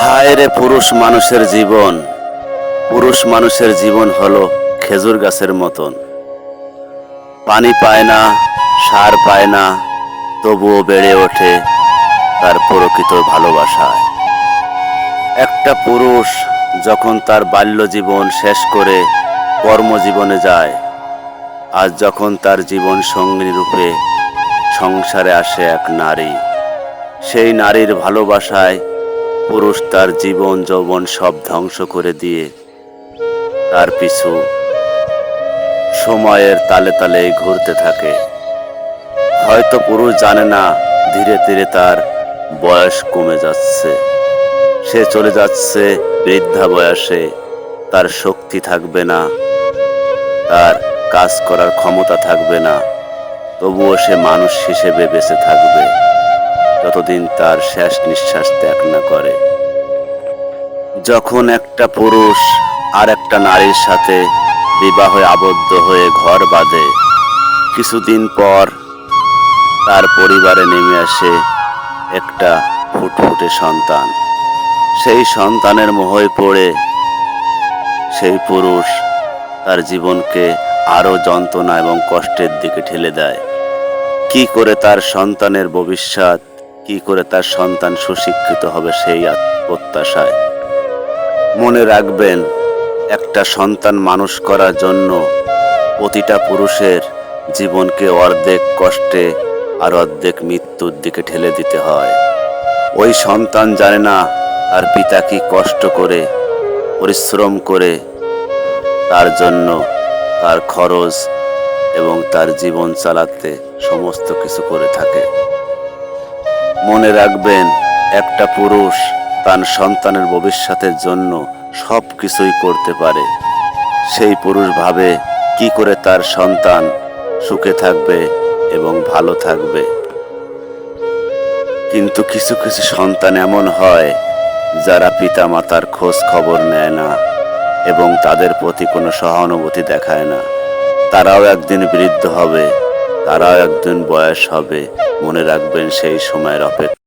হায় রে পুরুষ মানুষের জীবন। পুরুষ মানুষের জীবন হলো খেজুর গাছের মতন। পানি পায় না, সার পায় না, তবুও বেড়ে ওঠে তার প্রকৃত ভালোবাসায়। একটা পুরুষ যখন তার বাল্য জীবন শেষ করে কর্মজীবনে যায়, আজ যখন তার জীবন সঙ্গিনী রূপে সংসারে আসে এক নারী, সেই নারীর ভালোবাসায় পুরুষ তার জীবন যৌবন সব ধ্বংস করে দিয়ে তার পিছু সময়ের তালে তালে ঘুরতে থাকে। হয়তো পুরুষ জানে না ধীরে ধীরে তার বয়স কমে যাচ্ছে, সে চলে যাচ্ছে বৃদ্ধা বয়সে, তার শক্তি থাকবে না, তার কাজ করার ক্ষমতা থাকবে না, তবুও সে মানুষ হিসেবে বেঁচে থাকবে যতদিন তার শেষ নিঃশ্বাস ত্যাগ না করে। যখন একটা পুরুষ আর একটা নারীর সাথে বিবাহে আবদ্ধ হয়ে ঘর বাঁধে, কিছুদিন পর তার পরিবারে নেমে আসে একটা ফুটফুটে সন্তান। সেই সন্তানের মোহে পড়ে সেই পুরুষ তার জীবনকে আরো যন্ত্রণা এবং কষ্টের দিকে ঠেলে দেয়। কি করে তার সন্তানের ভবিষ্যৎ, কি করে তার সন্তান সুশিক্ষিত হবে সেই প্রত্যাশায়। মনে রাখবেন, একটা সন্তান মানুষ করার জন্য প্রতিটা পুরুষের জীবনকে অর্ধেক কষ্টে আর অর্ধেক মৃত্যুর দিকে ঠেলে দিতে হয়। ওই সন্তান জানে না তার পিতা কি কষ্ট করে পরিশ্রম করে তার জন্য তার খরচ এবং তার জীবন চালাতে সমস্ত কিছু করে থাকে। মনে রাখবেন, একটা পুরুষ তার সন্তানের ভবিষ্যতের জন্য সব কিছুই করতে পারে। সেই পুরুষ ভাবে কি করে তার সন্তান সুখে থাকবে এবং ভালো থাকবে। কিন্তু কিছু কিছু সন্তান এমন হয় যারা পিতা মাতার খোঁজ খবর নেয় না এবং তাদের প্রতি কোনো সহানুভূতি দেখায় না। তারাও একদিন বৃদ্ধ হবে, তারাও একদিন বয়স হবে। মনে রাখবেন, সেই সময়ের অপেক্ষা।